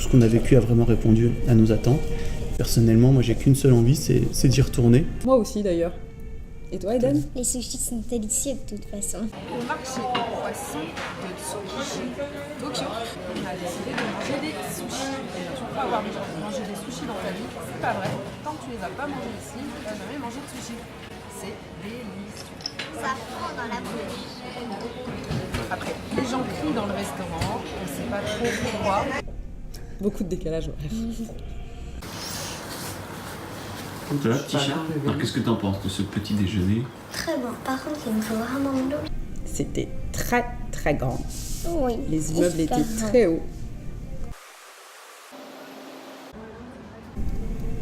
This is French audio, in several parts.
tout ce qu'on a vécu a vraiment répondu à nos attentes. Personnellement, moi j'ai qu'une seule envie, c'est d'y retourner. Moi aussi d'ailleurs. Et toi, Eden? Les sushis sont délicieux de toute façon. Au marché aux poissons de Tsukiji, Tokyo, on a décidé de manger des sushis. Et tu peux avoir mangé des sushis dans ta vie, c'est pas vrai. Tant que tu les as pas mangés ici, tu n'as jamais mangé de sushis. C'est délicieux. Ça prend dans la bouche. Après, les gens crient dans le restaurant, on ne sait pas trop pourquoi. Beaucoup de décalage horaire. Voilà, t-shirt. Alors qu'est-ce que t'en penses de ce petit déjeuner? Très bon. Par contre, il me faut vraiment de l'eau. C'était très très grand. Oui. Les immeubles super étaient grand. très hauts.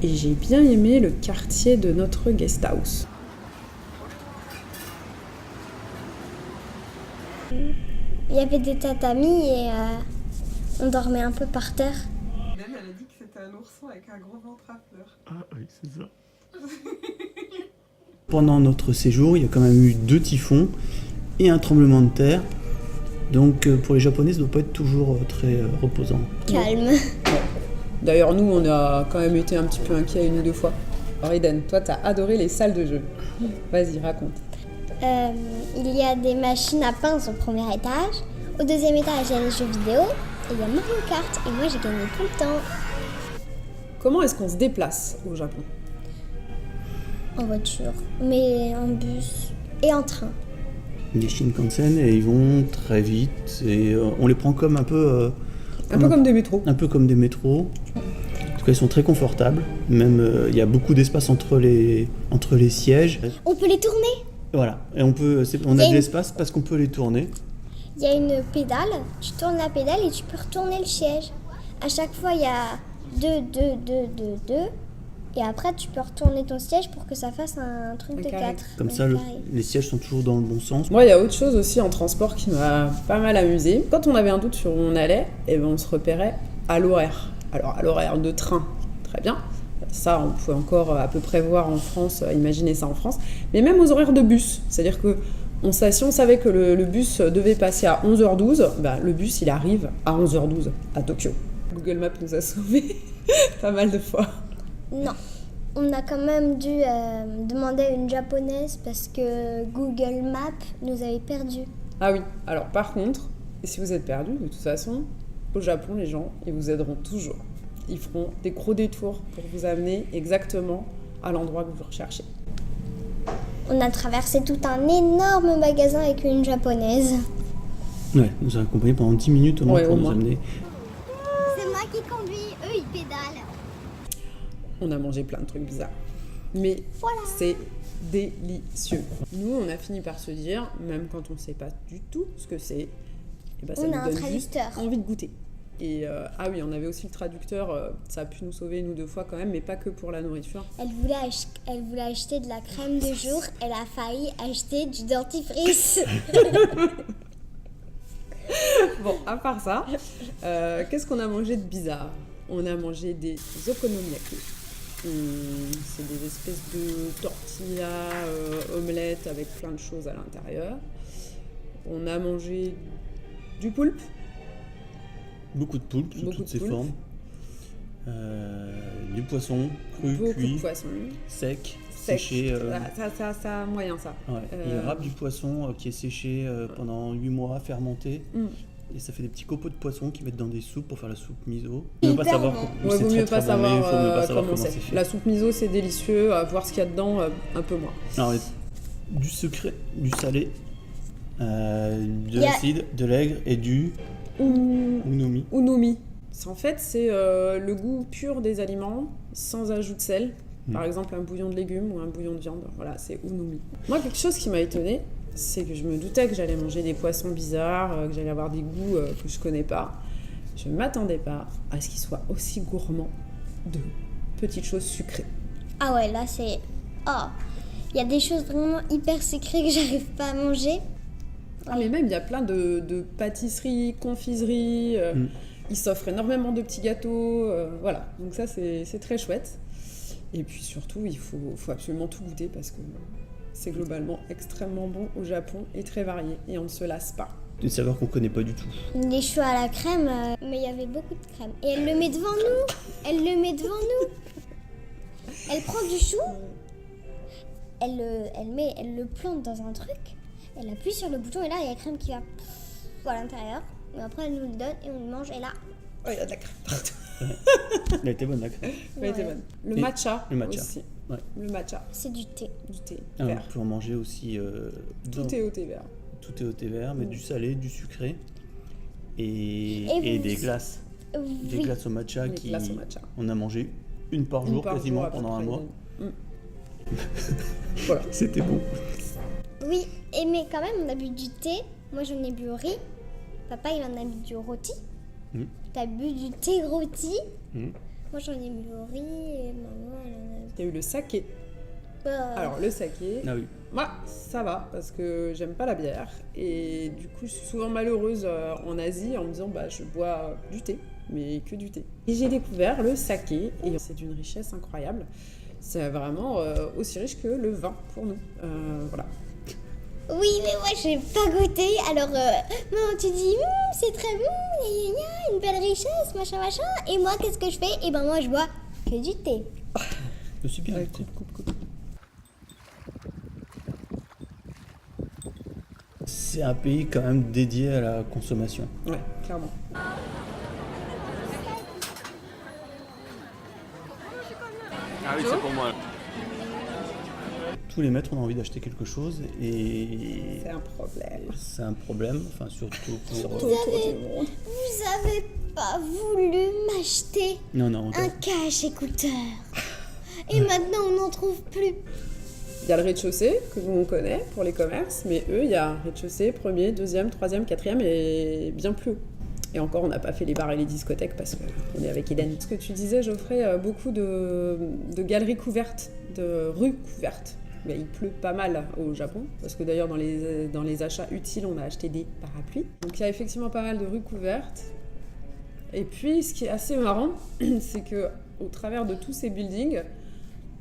Et j'ai bien aimé le quartier de notre guest house. Il y avait des tatamis et on dormait un peu par terre. Même elle a dit que c'était un ourson avec un gros ventre à fleurs. Ah oui, c'est ça. Pendant notre séjour, il y a quand même eu 2 typhons et un tremblement de terre. Donc pour les Japonais, ça ne doit pas être toujours très reposant. Calme. D'ailleurs, nous, on a quand même été un petit peu inquiets 1 ou 2 fois. Alors Eden, toi, t'as adoré les salles de jeu. Vas-y, raconte. Il y a des machines à pince au premier étage. Au deuxième étage, il y a les jeux vidéo. Et il y a Mario Kart. Et moi, j'ai gagné tout le temps. Comment est-ce qu'on se déplace au Japon? En voiture, mais en bus et en train. Les Shinkansen, et ils vont très vite et on les prend comme un peu... Un peu comme des métros. Un peu comme des métros. En tout cas, ils sont très confortables. Même, il y a beaucoup d'espace entre les sièges. On peut les tourner. Voilà. Et on a de l'espace parce qu'on peut les tourner. Il y a une pédale. Tu tournes la pédale et tu peux retourner le siège. À chaque fois, il y a 2. Et après, tu peux retourner ton siège pour que ça fasse un truc Un de carré. 4. Comme ça, les sièges sont toujours dans le bon sens. Moi, il y a autre chose aussi en transport qui m'a pas mal amusée. Quand on avait un doute sur où on allait, eh ben, on se repérait à l'horaire. Alors, à l'horaire de train, très bien. Ça, on pouvait encore à peu près voir en France, imaginer ça en France. Mais même aux horaires de bus. C'est-à-dire que si on savait que le bus devait passer à 11h12, ben, le bus, il arrive à 11h12 à Tokyo. Google Maps nous a sauvés pas mal de fois. Non. On a quand même dû demander à une japonaise parce que Google Maps nous avait perdus. Ah oui, alors par contre, si vous êtes perdu, de toute façon, au Japon, les gens, ils vous aideront toujours. Ils feront des gros détours pour vous amener exactement à l'endroit que vous recherchez. On a traversé tout un énorme magasin avec une japonaise. Ouais, nous a accompagnés pendant 10 minutes au moins Ouais, pour au nous moins. amener. C'est moi qui conduis, eux ils pédalent. On a mangé plein de trucs bizarres. Mais Voilà. c'est délicieux. Nous, on a fini par se dire, même quand on ne sait pas du tout ce que c'est, eh ben, ça On nous a un donne juste traducteur. envie de goûter. Et ah oui, on avait aussi le traducteur, ça a pu nous sauver 1 ou 2 fois quand même, mais pas que pour la nourriture. Elle voulait acheter de la crème de jour, elle a failli acheter du dentifrice. Bon, à part ça, qu'est-ce qu'on a mangé de bizarre? On a mangé des okonomiyaki. C'est des espèces de tortillas, omelettes avec plein de choses à l'intérieur. On a mangé du poulpe. Beaucoup de poulpes sous Beaucoup toutes de ses poulpes. formes. Du poisson cru, Beaucoup cuit, de poissons. sec, Sec. séché. Ça, moyen ça. Ouais. Il râpe du poisson qui est séché pendant 8 mois, fermenté. Et ça fait des petits copeaux de poisson qu'ils mettent dans des soupes pour faire la soupe miso. Il Hyper savoir bon. Ouais, c'est vaut très, mieux très pas bon, mais savoir, il faut mieux pas savoir comment comment c'est. c'est fait. La soupe miso, c'est délicieux. À voir ce qu'il y a dedans, un peu moins. Alors, du sucré, du salé, de Il y a- l'acide, de l'aigre et du unomi. Unomi. En fait, c'est le goût pur des aliments, sans ajout de sel. Par exemple, un bouillon de légumes ou un bouillon de viande. Voilà, c'est unomi. Moi, quelque chose qui m'a étonnée, c'est que je me doutais que j'allais manger des poissons bizarres, que j'allais avoir des goûts que je connais pas. Je ne m'attendais pas à ce qu'ils soient aussi gourmands de petites choses sucrées. Ah ouais, là c'est... Oh, il y a des choses vraiment hyper sucrées que j'arrive pas à manger. Ah, mais même, il y a plein de pâtisseries, confiseries. Ils s'offrent énormément de petits gâteaux. Voilà, donc ça, c'est très chouette. Et puis surtout, il faut absolument tout goûter parce que c'est globalement extrêmement bon au Japon et très varié. Et on ne se lasse pas. Des saveurs qu'on connaît pas du tout. Les choux à la crème, mais il y avait beaucoup de crème. Et elle le met devant nous. Elle le met devant nous. Elle prend du chou, elle le plante dans un truc, elle appuie sur le bouton et là il y a la crème qui va à l'intérieur. Et après elle nous le donne et on le mange et là. Oh, il y a de la crème partout. Elle était bonne la crème. Elle était Ouais. bonne. Le Et matcha, le matcha. aussi. Ouais. Le matcha, C'est du thé. du thé Ah, vert. on peut en manger aussi. Tout est au thé vert. Tout est au thé vert, mais du salé, du sucré et vous- des glaces. Des Oui. glaces au matcha Les qui. glaces au matcha. On a mangé une par jour Par quasiment jour, à peu pendant un près. mois. Voilà. C'était bon. Oui, mais quand même on a bu du thé. Moi j'en ai bu au riz. Papa il en a bu du rôti. T'as bu du thé rôti. Moi j'en ai bu au riz et maman elle en a bu. Il y a eu le saké. Alors, le saké, Ah oui. moi, ça va, parce que j'aime pas la bière. Et du coup, je suis souvent malheureuse en Asie en me disant, bah, je bois du thé, mais que du thé. Et j'ai découvert le saké, et c'est d'une richesse incroyable. C'est vraiment aussi riche que le vin pour nous. Voilà. Oui, mais moi j'ai pas goûté. Alors, maman, tu dis, c'est très bon, gna, gna, gna, une belle richesse, machin, machin. Et moi, qu'est-ce que je fais? Et ben, moi, je bois que du thé. Je suis bien. Ouais, coupe. C'est un pays quand même dédié à la consommation. Ouais, clairement. Ah oui, c'est pour moi. Tous les maîtres ont envie d'acheter quelque chose et C'est un problème. c'est un problème, enfin surtout pour. Autour du monde. Vous avez pas voulu m'acheter Non, non, un cache écouteur. Et maintenant, on n'en trouve plus. Il y a le rez-de-chaussée que nous on connaît pour les commerces, mais eux, il y a un rez-de-chaussée, premier, deuxième, troisième, quatrième et bien plus haut. Et encore, on n'a pas fait les bars et les discothèques parce qu'on est avec Eden. Ce que tu disais, Geoffrey, beaucoup de galeries couvertes, de rues couvertes. Mais il pleut pas mal au Japon, parce que d'ailleurs dans les achats utiles, on a acheté des parapluies. Donc il y a effectivement pas mal de rues couvertes. Et puis, ce qui est assez marrant, c'est que au travers de tous ces buildings,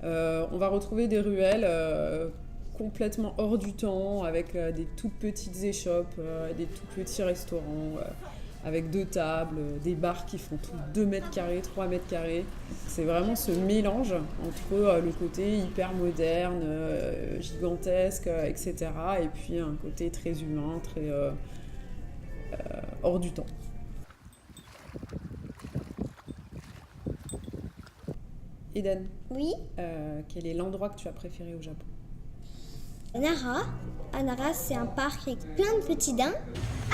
on va retrouver des ruelles complètement hors du temps, avec des toutes petites échoppes, des tout petits restaurants, avec 2 tables, des bars qui font tout 2 mètres carrés, 3 mètres carrés. C'est vraiment ce mélange entre le côté hyper moderne, gigantesque, etc. et puis un côté très humain, très hors du temps. Eden, Oui, quel est l'endroit que tu as préféré au Japon? Nara. À Nara, c'est un parc avec plein de petits daims.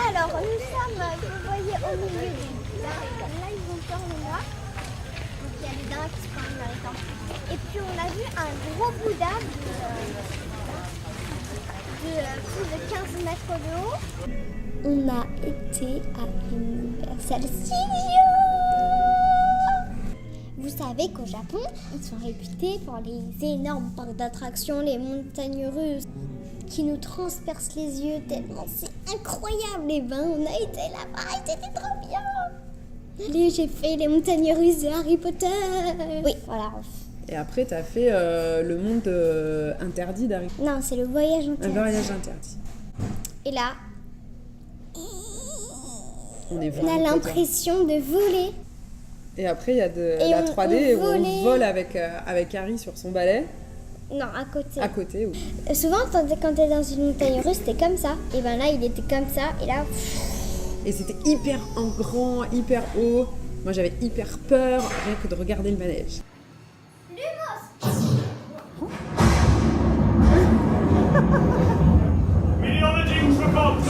Alors, nous sommes, vous voyez, au milieu des daims. Comme là, ils ont peur de moi. Donc, il y a les daims qui se prennent dans les temps. Et puis, on a vu un gros Bouddha de plus de 15 mètres de haut. On a été à Universal Studios. Vous savez qu'au Japon, ils sont réputés pour les énormes parcs d'attractions, les montagnes russes qui nous transpercent les yeux tellement c'est incroyable. Et ben, on a été là-bas et c'était trop bien. Allez, j'ai fait les montagnes russes de Harry Potter. Oui, voilà. Et après, tu as fait le monde interdit d'Harry Potter. Non, c'est le voyage Un interdit. voyage interdit. Et là, On est on a vraiment content. l'impression de voler. Et après, il y a de Et la on 3D où on volait. vole avec Harry sur son balai, Non, à côté. à côté. Oui. Souvent, quand t'es dans une montagne russe, t'es comme ça. Et ben là, il était comme ça. Et là, Et c'était hyper en grand, hyper haut. Moi, j'avais hyper peur, rien que de regarder le manège. Milione secondi!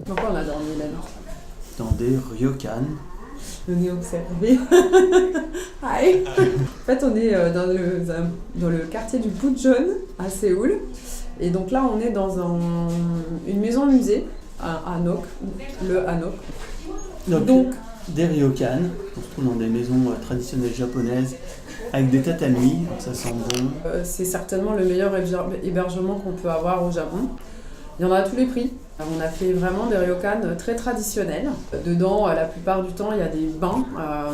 Donc on a dormi là. Dans des ryokan. On est observé. Hi. En fait, on est dans le quartier du Puchon à Séoul. Et donc là, on est dans une maison-musée à Hanok, le Hanok. Donc, des ryokan, on se trouve dans des maisons traditionnelles japonaises avec des tatamis, donc ça sent bon. c'est certainement le meilleur hébergement qu'on peut avoir au Japon. Il y en a à tous les prix. On a fait vraiment des ryokan très traditionnels. Dedans, la plupart du temps, il y a des bains.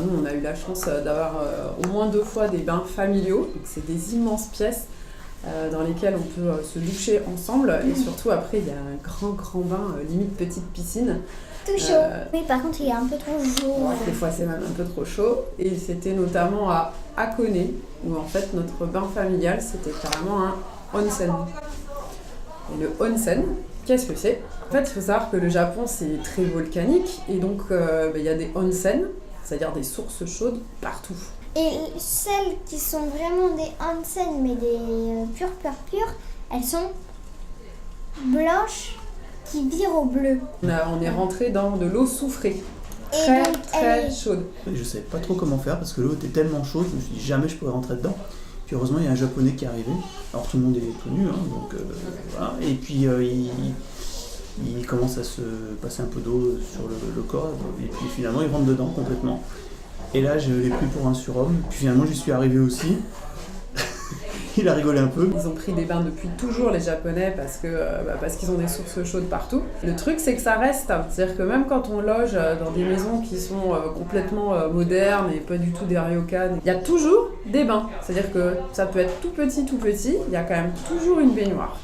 Nous, on a eu la chance d'avoir au moins 2 fois des bains familiaux. Donc, c'est des immenses pièces dans lesquelles on peut se doucher ensemble. Et surtout, après, il y a un grand bain, limite petite piscine. Tout chaud. Oui, par contre, il est un peu trop chaud. Des fois, c'est même un peu trop chaud. Et c'était notamment à Hakone, où en fait, notre bain familial, c'était carrément un onsen. Et le onsen, qu'est-ce que c'est ? En fait, il faut savoir que le Japon, c'est très volcanique. Et donc, il y a des onsen, c'est-à-dire des sources chaudes, partout. Et celles qui sont vraiment des onsen, mais des pures, elles sont blanches qui virent au bleu. On est rentré dans de l'eau soufrée. Et Très, donc, très chaude. Je savais pas trop comment faire parce que l'eau était tellement chaude, je me suis dit jamais je pourrais rentrer dedans. Puis heureusement, il y a un Japonais qui est arrivé. Alors tout le monde est tout nu, hein, donc voilà. Et puis il commence à se passer un peu d'eau sur le corps. Et puis finalement, il rentre dedans complètement. Et là, je l'ai pris pour un surhomme. Puis finalement, j'y suis arrivé aussi. Il a rigolé un peu. Ils ont pris des bains depuis toujours, les Japonais, parce qu'ils ont des sources chaudes partout. Le truc, c'est que ça reste. C'est-à-dire que même quand on loge dans des maisons qui sont complètement modernes et pas du tout des ryokan, il y a toujours des bains. C'est-à-dire que ça peut être tout petit, il y a quand même toujours une baignoire.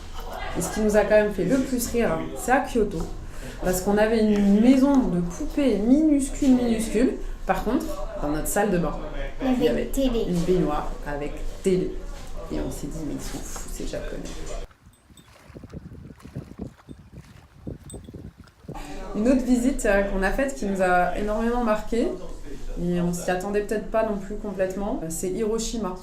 Et ce qui nous a quand même fait le plus rire, c'est à Kyoto. Parce qu'on avait une maison de poupées minuscule. Par contre, dans notre salle de bain, il y avait une baignoire avec télé. Et on s'est dit, mais ils sont fous, ces Japonais. Une autre visite qu'on a faite qui nous a énormément marqué, et on s'y attendait peut-être pas non plus complètement, c'est Hiroshima.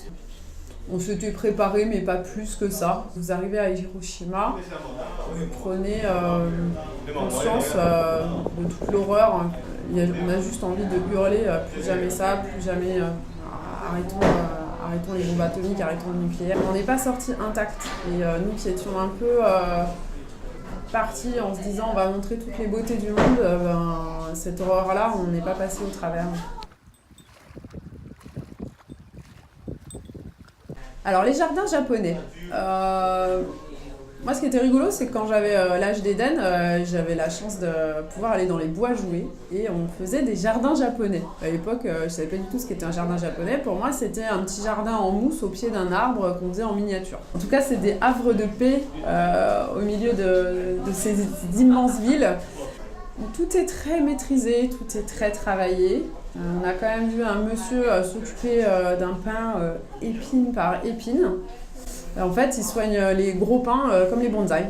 On s'était préparé, mais pas plus que ça. Vous arrivez à Hiroshima, vous prenez conscience de toute l'horreur. On a juste envie de hurler, plus jamais ça, plus jamais arrêtons les bombes atomiques, arrêtons le nucléaire. On n'est pas sortis intacts. Et nous qui étions un peu partis en se disant on va montrer toutes les beautés du monde, cette horreur-là, on n'est pas passé au travers. Alors les jardins japonais. Moi, ce qui était rigolo, c'est que quand j'avais l'âge d'Éden, j'avais la chance de pouvoir aller dans les bois jouer et on faisait des jardins japonais. À l'époque, je savais pas du tout ce qu'était un jardin japonais. Pour moi, c'était un petit jardin en mousse au pied d'un arbre qu'on faisait en miniature. En tout cas, c'est des havres de paix au milieu de ces immenses villes. Tout est très maîtrisé, tout est très travaillé. On a quand même vu un monsieur s'occuper d'un pin épine par épine. En fait, ils soignent les gros pins comme les bonsaïs.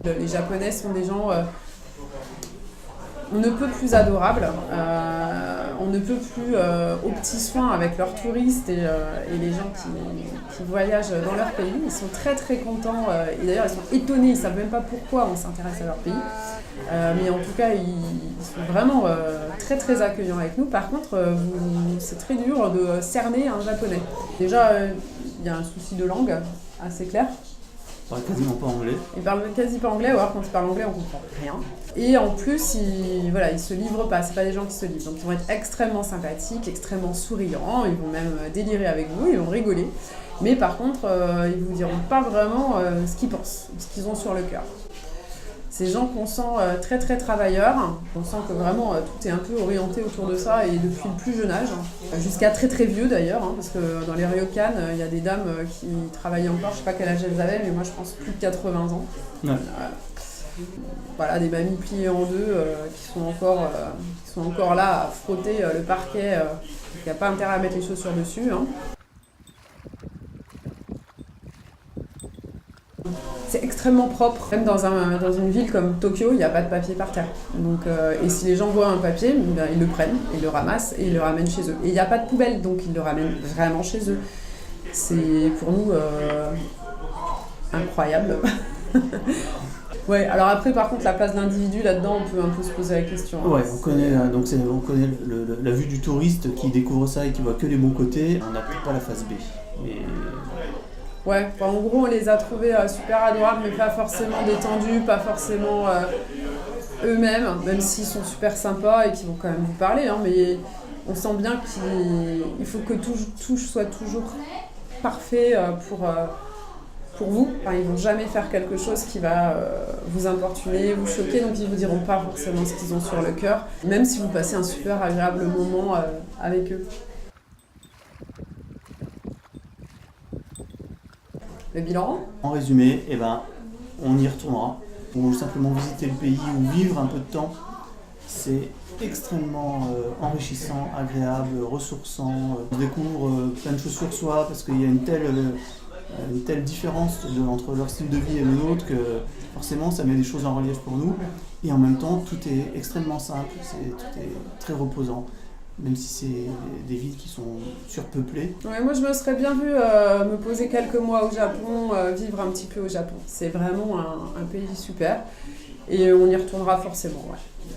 Les Japonais sont des gens on ne peut plus adorables, on ne peut plus aux petits soins avec leurs touristes et les gens qui voyagent dans leur pays. Ils sont très très contents et d'ailleurs ils sont étonnés, ils ne savent même pas pourquoi on s'intéresse à leur pays. Mais en tout cas, ils sont vraiment très très accueillants avec nous. Par contre, c'est très dur de cerner un japonais. Déjà, il y a un souci de langue assez clair. Il parle quasiment pas anglais. Il parle quasi pas anglais, ou alors quand il parle anglais, on comprend rien. Et en plus, ils se livrent pas, c'est pas des gens qui se livrent. Donc ils vont être extrêmement sympathiques, extrêmement souriants, ils vont même délirer avec vous, ils vont rigoler. Mais par contre, ils vous diront pas vraiment ce qu'ils pensent, ce qu'ils ont sur le cœur. Ces gens qu'on sent très très travailleurs, on sent que vraiment tout est un peu orienté autour de ça et depuis le plus jeune âge, jusqu'à très très vieux d'ailleurs, parce que dans les ryokan, il y a des dames qui travaillent encore, je sais pas quel âge elles avaient, mais moi je pense plus de 80 ans. Ouais. Voilà, des mamies pliées en deux qui sont encore là à frotter le parquet, il n'y a pas intérêt à mettre les chaussures dessus. C'est extrêmement propre. Même dans une ville comme Tokyo, il n'y a pas de papier par terre. Donc, et si les gens voient un papier, ils le prennent, ils le ramassent et ils le ramènent chez eux. Et il n'y a pas de poubelle, donc ils le ramènent vraiment chez eux. C'est pour nous incroyable. Ouais, alors après, par contre, la place de l'individu là-dedans, on peut un peu se poser la question. Ouais, on connaît la vue du touriste qui découvre ça et qui voit que les bons côtés. On n'a peut-être pas la face B. Mais... Ouais, en gros, on les a trouvés super adorables, mais pas forcément détendus, pas forcément eux-mêmes, même s'ils sont super sympas et qu'ils vont quand même vous parler. Mais on sent bien qu'il faut que tout soit toujours parfait pour vous. Enfin, ils vont jamais faire quelque chose qui va vous importuner, vous choquer, donc ils vous diront pas forcément ce qu'ils ont sur le cœur, même si vous passez un super agréable moment avec eux. Le bilan ? En résumé, eh ben, on y retournera. Ou simplement visiter le pays ou vivre un peu de temps, c'est extrêmement enrichissant, agréable, ressourçant. On découvre plein de choses sur soi parce qu'il y a une telle différence entre leur style de vie et le nôtre que forcément ça met des choses en relief pour nous. Et en même temps, tout est extrêmement simple, tout est très reposant. Même si c'est des villes qui sont surpeuplées. Ouais, moi, je me serais bien vue me poser quelques mois au Japon, vivre un petit peu au Japon. C'est vraiment un pays super et on y retournera forcément. Ouais.